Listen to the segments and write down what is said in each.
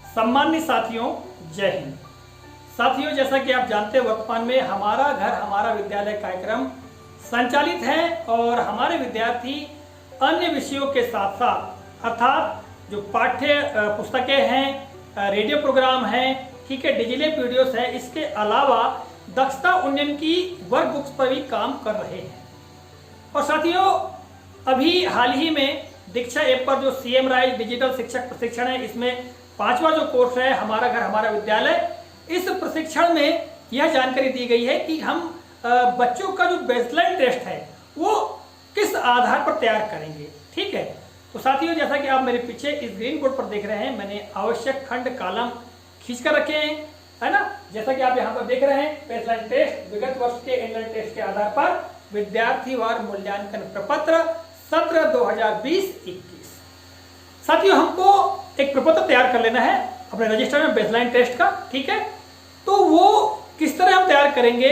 सम्मानित साथियों, जय हिंद। साथियों, जैसा कि आप जानते हैं, वर्तमान में हमारा घर हमारा विद्यालय कार्यक्रम संचालित है और हमारे विद्यार्थी अन्य विषयों के साथ साथ अर्थात जो पाठ्य पुस्तकें हैं, रेडियो प्रोग्राम हैं, ठीक है, डिजिटल वीडियोस है, इसके अलावा दक्षता उन्नयन की वर्क बुक्स पर भी काम कर रहे हैं। और साथियों, अभी हाल ही में दीक्षा ऐप पर जो सीएम राइज डिजिटल शिक्षक प्रशिक्षण है, इसमें 5वां जो कोर्स है हमारा घर हमारा विद्यालय, इस प्रशिक्षण में यह जानकारी दी गई है कि हम बच्चों का जो बेसलाइन टेस्ट है वो किस आधार पर तैयार करेंगे। ठीक है, तो साथियों, जैसा कि आप मेरे पीछे इस ग्रीन बोर्ड पर देख रहे हैं, मैंने आवश्यक खंड कॉलम खींच कर रखे हैं, है ना। जैसा कि आप यहाँ पर देख रहे हैं, बेसलाइन टेस्ट विगत वर्ष के एनुअल टेस्ट के आधार पर विद्यार्थीवार मूल्यांकन प्रपत्र सत्र 2020-21। साथियों, हमको एक प्रपत्र तैयार कर लेना है अपने रजिस्टर में बेसलाइन टेस्ट का। ठीक है, तो वो किस तरह हम तैयार करेंगे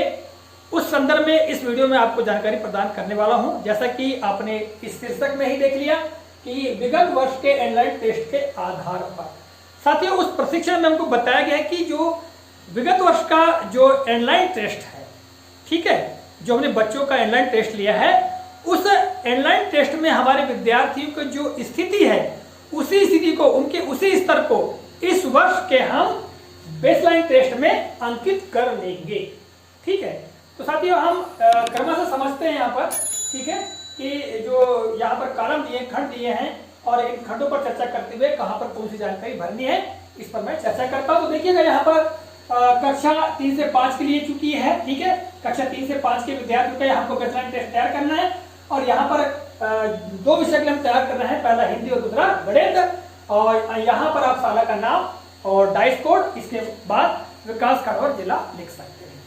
उस संदर्भ में इस वीडियो में आपको जानकारी प्रदान करने वाला हूं। जैसा कि आपने इस शीर्षक में ही देख लिया कि विगत वर्ष के एनुअल टेस्ट के आधार पर। साथियों, उस प्रशिक्षण में हमको बताया गया है कि जो विगत वर्ष का जो एनुअल टेस्ट है, ठीक है, जो हमने बच्चों का एनुअल टेस्ट लिया है, उस एनुअल टेस्ट में हमारे विद्यार्थियों की जो स्थिति है, उसी स्थिति को, उनके उसी स्तर को इस वर्ष के हम बेसलाइन टेस्ट में अंकित कर लेंगे। ठीक है, तो साथियों, हम क्रमशः समझते हैं यहाँ पर, ठीक है, कि जो यहाँ पर कॉलम दिए, खंड दिए हैं और इन खंडों पर चर्चा करते हुए कहाँ पर कौन सी जानकारी भरनी है, इस पर मैं चर्चा करता हूँ। तो देखिएगा, यहाँ पर कक्षा 3 से 5 के लिए चुकी है। ठीक है, कक्षा 3 से 5 के विद्यार्थियों का हमको बेसलाइन टेस्ट तैयार करना है और यहाँ पर 2 विषय के लिए हम तैयार कर रहे हैं, पहला हिंदी और दूसरा गणित। और यहाँ पर आप साला का नाम और डाइस कोड, इसके बाद विकास खंड और जिला लिख सकते हैं।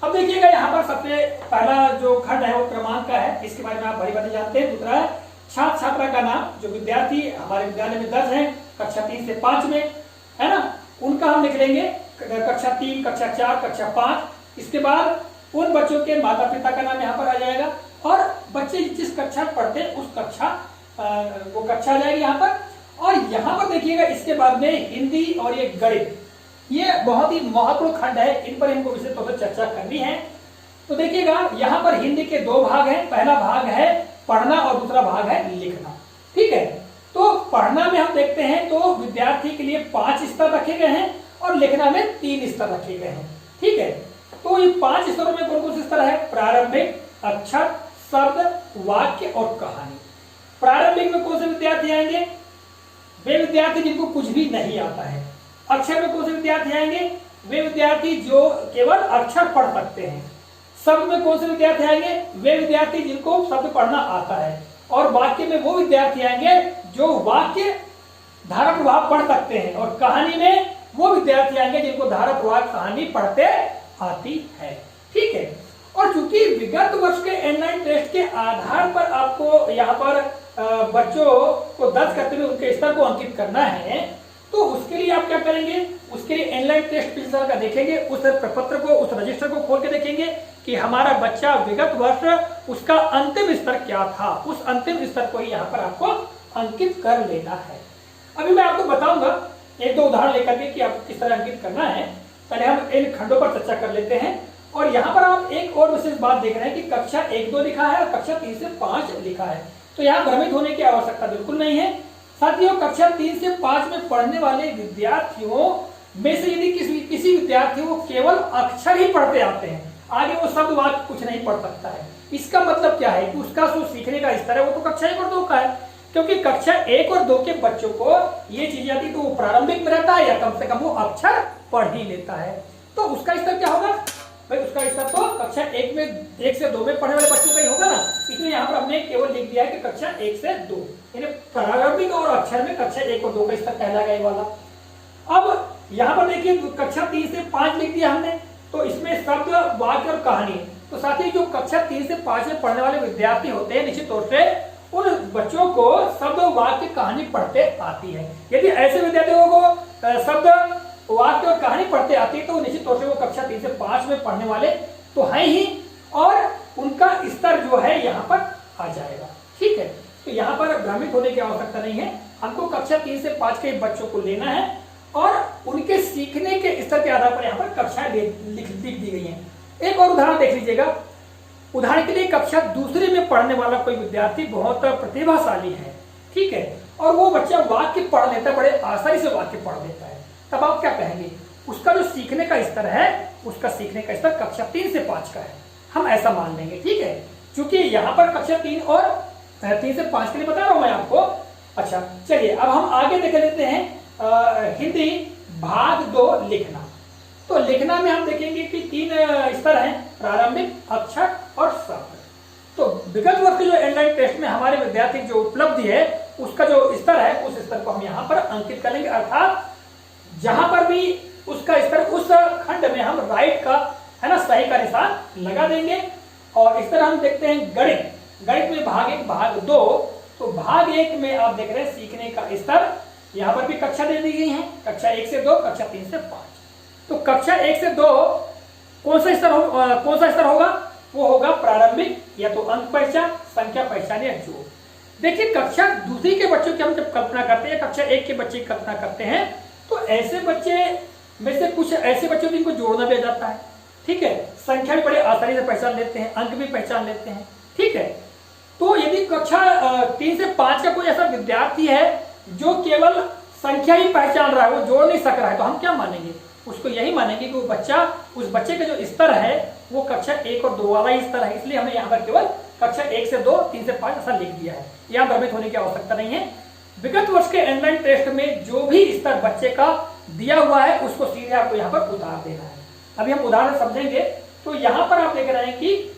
अब देखिएगा, यहाँ पर सबसे पहला जो खंड है वो क्रमांक का है, इसके बारे में आप बड़ी जानते हैं। दूसरा है छात्र छात्रा का नाम, जो विद्यार्थी हमारे विद्यालय में दर्ज है कक्षा 3 से 5 में, है ना, उनका हम लिख लेंगे कक्षा 3, कक्षा 4, कक्षा 5। इसके बाद उन बच्चों के माता पिता का नाम यहाँ पर आ जाएगा और बच्चे जिस कक्षा पढ़ते हैं उस कक्षा वो कक्षा आ जाएगी यहाँ पर। और यहाँ पर देखिएगा, इसके बाद में हिंदी और ये गणित, ये बहुत ही महत्वपूर्ण खंड है, इन पर इनको विशेष तौर पर चर्चा करनी है। तो देखिएगा, यहाँ पर हिंदी के 2 भाग हैं, पहला भाग है पढ़ना और दूसरा भाग है लिखना। ठीक है, तो पढ़ना में हम देखते हैं तो विद्यार्थी के लिए 5 स्तर रखे गए हैं और लिखना में 3 स्तर रखे गए हैं। ठीक है, तो ये 5 स्तरों में कौन कौन से स्तर है? प्रारंभिक, अक्षर, शब्द, वाक्य और कहानी। प्रारंभिक में कौन से विद्यार्थी आएंगे? वे विद्यार्थी जिनको कुछ भी नहीं आता है। अक्षर में कौन से विद्यार्थी आएंगे? वे विद्यार्थी जो केवल अक्षर पढ़ सकते हैं। शब्द में कौन से विद्यार्थी आएंगे? वे विद्यार्थी जिनको शब्द पढ़ना आता है। और वाक्य में वो विद्यार्थी आएंगे जो वाक्य धारा प्रवाह पढ़ सकते हैं। और कहानी में वो विद्यार्थी आएंगे जिनको धारा प्रवाह कहानी पढ़ते आती है। ठीक है, और चूंकि विगत वर्ष के एनुअल टेस्ट के आधार पर आपको यहाँ पर बच्चों को दर्ज करते हुए उनके स्तर को अंकित करना है, तो उसके लिए आप क्या करेंगे? उसके लिए एनुअल टेस्ट पिछले साल का देखेंगे, उस प्रपत्र को, उस रजिस्टर को खोल के देखेंगे कि हमारा बच्चा विगत वर्ष उसका अंतिम स्तर क्या था। उस अंतिम स्तर को ही यहाँ पर आपको अंकित कर लेना है। अभी मैं आपको बताऊंगा 1-2 उदाहरण लेकर के कि आपको किस तरह अंकित करना है। पहले हम इन खंडों पर चर्चा कर लेते हैं। और यहाँ पर आप एक और विशेष बात देख रहे हैं कि कक्षा 1-2 लिखा है और कक्षा 3 से 5 लिखा है, तो यहाँ भ्रमित होने की आवश्यकता बिल्कुल नहीं है। साथियों, कक्षा 3 से 5 में पढ़ने वाले विद्यार्थियों में से यदि किसी विद्यार्थी को केवल अक्षर ही पढ़ते आते हैं, आगे वो शब्द वाक्य कुछ नहीं पढ़ सकता है, इसका मतलब क्या है कि उसका जो सीखने का स्तर है वो तो कक्षा 1 और 2 का है। क्योंकि कक्षा 1 और 2 के बच्चों को ये चीज आती तो वो प्रारंभिक में रहता है या कम से कम वो अक्षर पढ़ ही लेता है। तो उसका स्तर क्या होगा भाई? उसका स्तर तो कक्षा 1 से 2 में पढ़ने वाले बच्चों का ही होगा ना। इसलिए यहाँ पर हमने केवल लिख दिया है कि कक्षा 1 से 2, यानी प्रारंभिक और अक्षर में कक्षा 1 और 2 का स्तर कहलाएगा ये वाला। अब यहाँ पर देखिए, कक्षा 3 से 5 लिख दिया हमने, तो इसमें शब्द, वाक्य और कहानी। तो साथ ही जो कक्षा 3 से 5 में पढ़ने वाले विद्यार्थी होते हैं, निश्चित तौर से उन बच्चों को शब्द, वाक्य, कहानी पढ़ते आती है। यदि ऐसे विद्यार्थियों को शब्द, वाक्य और कहानी पढ़ते आती है तो निश्चित तौर से वो कक्षा 3 से 5 में पढ़ने वाले तो हैं ही, और उनका स्तर जो है यहाँ पर आ जाएगा। ठीक है, तो यहाँ पर भ्रमित होने की आवश्यकता नहीं है। हमको कक्षा 3 से 5 के बच्चों को लेना है और उनके सीखने के स्तर के आधार पर यहाँ पर कक्षाएं लिख दी गई हैं। एक और उदाहरण देख लीजिएगा। उदाहरण के लिए कक्षा दूसरे में पढ़ने वाला कोई विद्यार्थी बहुत प्रतिभाशाली है, ठीक है, और वो बच्चा वाक्य पढ़ लेता है, बड़े आसानी से वाक्य पढ़ लेता है। तब आप क्या कहेंगे? उसका जो सीखने का स्तर है, उसका सीखने का स्तर कक्षा 3 से 5 का है, हम ऐसा मान लेंगे, ठीक है। क्योंकि यहाँ पर कक्षा 3 और 3 से 5 के लिए बता रहा हूं मैं आपको। अच्छा चलिए अब हम आगे देख लेते हैं हिंदी भाग 2 लिखना। तो लिखना में हम देखेंगे कि 3 स्तर हैं, प्रारंभिक, अक्षर और शब्द। तो विगत वर्ष के जो ऑनलाइन टेस्ट में हमारे विद्यार्थी जो उपलब्धि है, उसका जो स्तर है, उस स्तर को हम यहाँ पर अंकित करेंगे। अर्थात जहां पर भी उसका स्तर, उस खंड में हम राइट का, है ना, सही का निशान लगा देंगे। और इस तरह हम देखते हैं गणित। गणित में भाग 1 भाग 2। तो भाग 1 में आप देख रहे हैं सीखने का स्तर, यहाँ पर भी कक्षा दे दी गई है, कक्षा 1 से 2, कक्षा 3 से 5। तो कक्षा 1 से 2 कौन सा स्तर होगा? वो होगा प्रारंभिक, या तो अंक पहचान, संख्या पहचान या जोड़। देखिए कक्षा दूसरी के बच्चों की हम जब कल्पना करते हैं, कक्षा 1 के बच्चे की कल्पना करते हैं, तो ऐसे बच्चे में से कुछ ऐसे बच्चों जिनको जोड़ना भी आ जाता है, ठीक है, संख्या भी बड़े आसानी से पहचान लेते हैं, अंक भी पहचान लेते हैं, ठीक है। तो यदि कक्षा 3 से 5 का कोई ऐसा विद्यार्थी है जो केवल संख्या ही पहचान रहा है, वो जोड़ नहीं सक रहा है, तो हम क्या मानेंगे? उसको यही मानेंगे कि वो बच्चा, उस बच्चे का जो स्तर है वो कक्षा 1 और 2 वाला ही स्तर है। इसलिए हमने यहाँ पर केवल कक्षा 1 से 2, 3 से 5 ऐसा लिख दिया है। यहाँ भ्रमित होने की आवश्यकता नहीं है। विगत वर्ष के ऑनलाइन टेस्ट में जो भी स्तर बच्चे का दिया हुआ है, उसको सीधे आपको यहाँ पर उतार देना है। अभी हम उदाहरण समझेंगे। तो यहाँ पर आप देख रहे हैं कि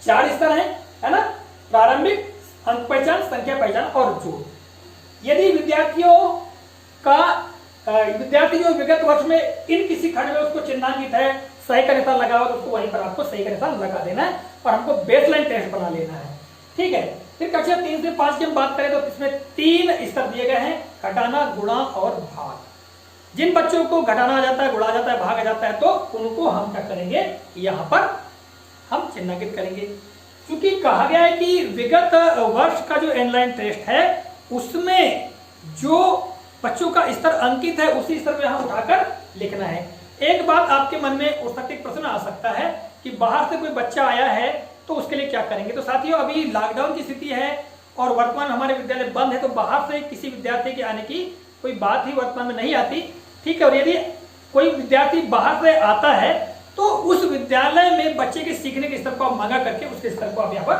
4 स्तर हैं, है ना, प्रारंभिक, अंक पहचान, संख्या पहचान और जोड़। यदि विद्यार्थी जो विगत वर्ष में इन किसी खंड में उसको चिन्हांकित है, सही का निशान लगा हुआ, तो उसको वहीं पर आपको सही का निशान लगा देना है और हमको बेसलाइन टेस्ट बना लेना है, ठीक है। फिर कक्षा 3 से 5 की हम बात करें तो इसमें 3 स्तर दिए गए हैं, घटाना, गुणा और भाग। जिन बच्चों को घटाना आ जाता है, गुणा आ जाता है, भाग आ जाता है, तो उनको हम क्या करेंगे? यहाँ पर हम चिन्हांकित करेंगे। क्योंकि कहा गया है कि विगत वर्ष का जो ऑनलाइन टेस्ट है, उसमें जो बच्चों का स्तर अंकित है, उसी स्तर में हम उठाकर लिखना है। एक बात आपके मन में उठ सकती, प्रश्न आ सकता है कि बाहर से कोई बच्चा आया है तो उसके लिए क्या करेंगे? तो साथियों, अभी लॉकडाउन की स्थिति है और वर्तमान हमारे विद्यालय बंद है, तो बाहर से किसी विद्यार्थी के आने की कोई बात ही वर्तमान में नहीं आती, ठीक है। और यदि कोई विद्यार्थी बाहर से आता है तो उस विद्यालय में बच्चे के सीखने के स्तर को आप मंगा करके उसके स्तर को आप यहाँ पर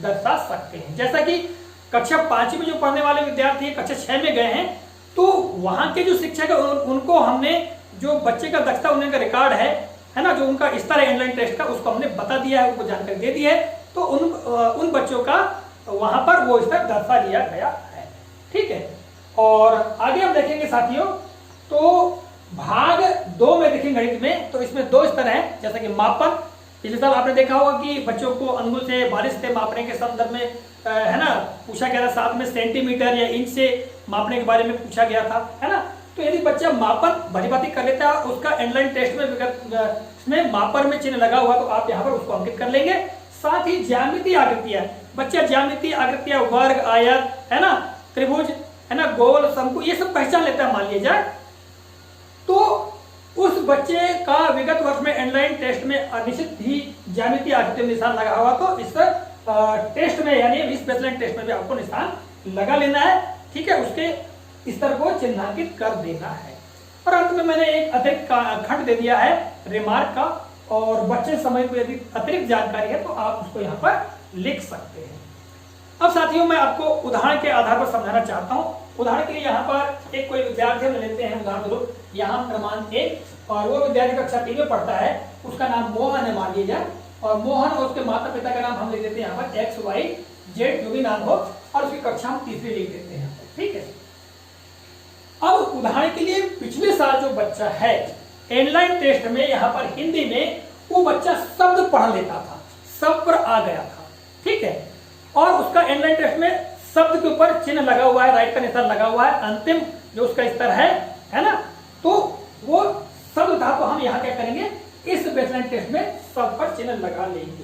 दर्शा सकते हैं। जैसा कि कक्षा 5 में जो पढ़ने वाले विद्यार्थी कक्षा 6 में गए हैं, तो वहां के जो शिक्षक है उनको हमने जो बच्चे का दक्षता उन्नयन का रिकॉर्ड है ना, जो उनका स्तर है ऑनलाइन टेस्ट का, उसको हमने बता दिया है, उनको जानकारी दे दी है। तो उन बच्चों का वहां पर वो स्तर दर्शा दिया गया है, ठीक है। और आगे हम देखेंगे साथियों, तो भाग 2 में देखेंगे गणित में, तो इसमें 2 स्तर हैं, जैसा कि मापन। पिछले साल आपने देखा होगा कि बच्चों को अंगुल से, बारिश से मापने के संदर्भ में, है ना, पूछा गया था। साथ में सेंटीमीटर या इंच से मापने के बारे में पूछा गया था, है ना। तो यदि बच्चा मापन भली भांति कर लेता है, उसका ऑनलाइन टेस्ट में मापन में चिन्ह लगा हुआ, तो आप यहाँ पर उसको अंकित कर लेंगे। साथ ही ज्यामितीय आकृतियां, बच्चा ज्यामितीय आकृतियां, वर्ग, आयत, है ना, त्रिभुज, है ना, गोल, शंकु, ये सब पहचान लेता है मान लिया जाए, तो उस बच्चे का विगत वर्ष में ऑनलाइन टेस्ट में निश्चित ही ज्यामितीय आकृति में निशान लगा हुआ, तो इस टेस्ट में यानी इस बेसलाइन टेस्ट में भी आपको निशान लगा लेना है, ठीक है। उसके स्तर को चिन्हांकित कर देना है। और अंत में मैंने एक अतिरिक्त खंड दे दिया है रिमार्क का, और बच्चे समय को यदि अतिरिक्त जानकारी है तो आप उसको यहाँ पर लिख सकते हैं। अब साथियों, मैं आपको उदाहरण के आधार पर समझाना चाहता हूँ। उदाहरण के लिए यहाँ पर एक कोई विद्यार्थी हम लेते हैं, उदाहरण के रूप यहाँ क्रमांक 1, और वो विद्यार्थी कक्षा 3 में पढ़ता है, उसका नाम मोहन है मान लीजिए, और मोहन और उसके माता पिता का नाम हम लिख देते हैं यहाँ पर XYZ, जो भी नाम हो, और उसकी कक्षा हम 3री लिख देते हैं, ठीक है। अब उदाहरण के लिए पिछले साल जो बच्चा है ऑनलाइन टेस्ट में, यहाँ पर हिंदी में वो बच्चा शब्द पढ़ लेता था, सब पर आ गया था, ठीक है, और उसका ऑनलाइन टेस्ट में शब्द के ऊपर चिन्ह लगा हुआ है, राइट का निशान लगा हुआ है, अंतिम जो उसका स्तर है ना, तो वो शब्द था, तो हम यहाँ क्या करेंगे, इस बेसलाइन टेस्ट में सब पर चिन्ह लगा लेंगे।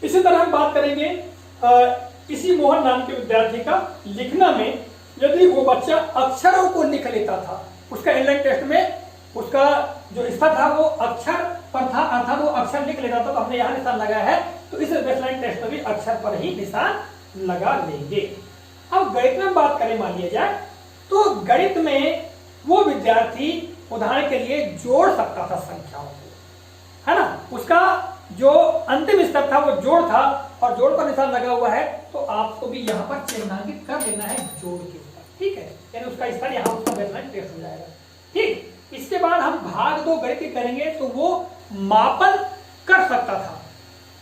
इसी तरह हम बात करेंगे इसी मोहन नाम के विद्यार्थी का लिखना में यदि वो बच्चा अक्षरों को लिख लेता था, उसका इनलाइन टेस्ट में उसका जो स्तर था वो अक्षर पर था, अर्थात वो अक्षर लिख लेता था, तो हमने यहाँ निशान लगाया है, तो इस बेसलाइन टेस्ट में भी अक्षर पर ही निशान लगा लेंगे। अब गणित में बात करें, मान लिया जाए तो गणित में वो विद्यार्थी उदाहरण के लिए जोड़ सकता था संख्याओं को, है ना, उसका जो अंतिम स्तर था वो जोड़ था और जोड़ पर निशान लगा हुआ है, तो आपको भी यहाँ पर चिन्हांकित कर लेना है जोड़ के ऊपर, ठीक है, यानी उसका स्तर यहाँ उसका बेसलाइन टेस्ट हो जाएगा। ठीक, इसके बाद हम भाग 2 गणित करेंगे, तो वो मापन कर सकता था,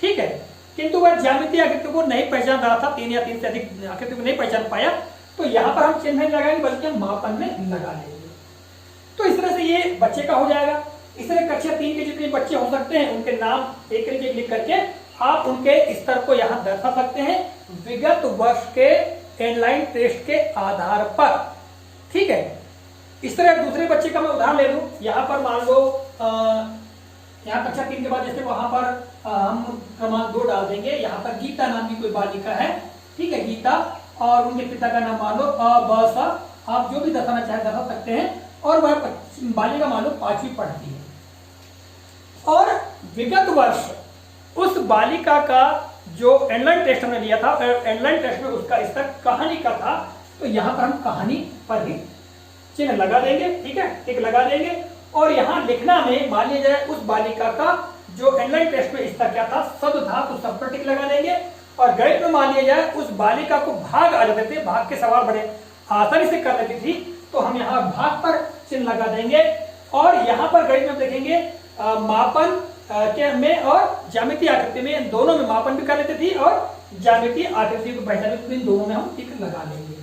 ठीक है, किंतु वह ज्यामितीय आकृति को नहीं पहचान रहा था, 3 या 3 से अधिक आकृति को नहीं पहचान पाया, तो यहाँ पर हम चिन्ह नहीं लगाएंगे बल्कि हम मापन में लगा लेंगे। तो इस तरह से ये बच्चे का हो जाएगा। इस तरह कक्षा 3 के जितने बच्चे हो सकते हैं उनके नाम एक एक लिख करके आप उनके स्तर को यहाँ दर्शा सकते हैं विगत वर्ष के इनलाइन टेस्ट के आधार पर, ठीक है। इस तरह दूसरे बच्चे का मैं उदाहरण ले लूं, यहाँ पर मान लो यहाँ कक्षा 3 के बाद जैसे वहां पर हम क्रमांक 2 डाल देंगे, यहाँ पर गीता नाम की कोई बालिका है, ठीक है, गीता, और उनके पिता का नाम मान लो अ ब स, आप जो भी दर्शाना चाहे दर्शा सकते हैं, और वह बालिका मान लो 5वीं पढ़ती है, और विगत वर्ष उस बालिका का जो इनलाइन टेस्ट हमने लिया था, इनलाइन टेस्ट में उसका स्तर कहानी का था, तो यहाँ पर हम कहानी पर ही चिन्ह लगा देंगे, ठीक है, टिक लगा देंगे। और यहाँ लिखना में मान लिया जाए उस बालिका का जो इनलाइन टेस्ट में स्तर क्या था, शब्द था, तो सब पर टिक लगा देंगे। और गणित में मान लिया जाए उस बालिका को भाग आ जाते थे, भाग के सवाल बड़े आसानी से कर लेती थी, तो हम यहाँ भाग पर चिन्ह लगा देंगे। और यहाँ पर गणित में देखेंगे मापन के में और ज्यामितीय आकृति में, इन दोनों में मापन भी कर लेती थी और ज्यामितीय आकृति को पहचाने, तो इन दोनों में हम टिक लगा लेंगे।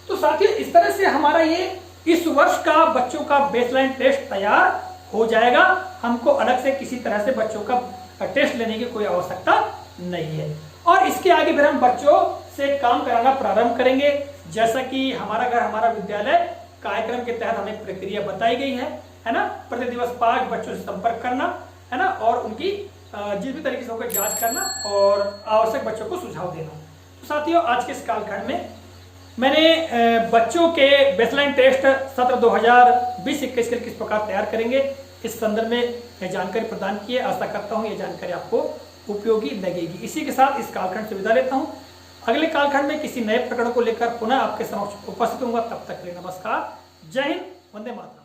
तो साथियों इस तरह से हमारा ये इस वर्ष का बच्चों का बेसलाइन टेस्ट तैयार हो जाएगा। हमको अलग से किसी तरह से बच्चों का टेस्ट लेने की कोई आवश्यकता नहीं है। और इसके आगे फिर हम बच्चों से काम कराना प्रारंभ करेंगे, जैसा कि हमारा घर हमारा विद्यालय कार्यक्रम के तहत हमें प्रक्रिया बताई गई है ना। प्रति दिवस 5 बच्चों से संपर्क करना, है ना, और उनकी जिस भी तरीके से होकर जांच करना और आवश्यक बच्चों को सुझाव देना। तो साथियों आज के इस कालखंड में मैंने बच्चों के बेसलाइन टेस्ट सत्र 2020-21 के लिए किस प्रकार तैयार करेंगे इस संदर्भ में यह जानकारी प्रदान की है। आशा करता हूँ ये जानकारी आपको उपयोगी लगेगी। इसी के साथ इस कालखंड से विदा लेता हूँ। अगले कालखंड में किसी नए प्रकरण को लेकर पुनः आपके समक्ष उपस्थित होऊंगा। तब तक के लिए नमस्कार, जय हिंद, वंदे मातरम।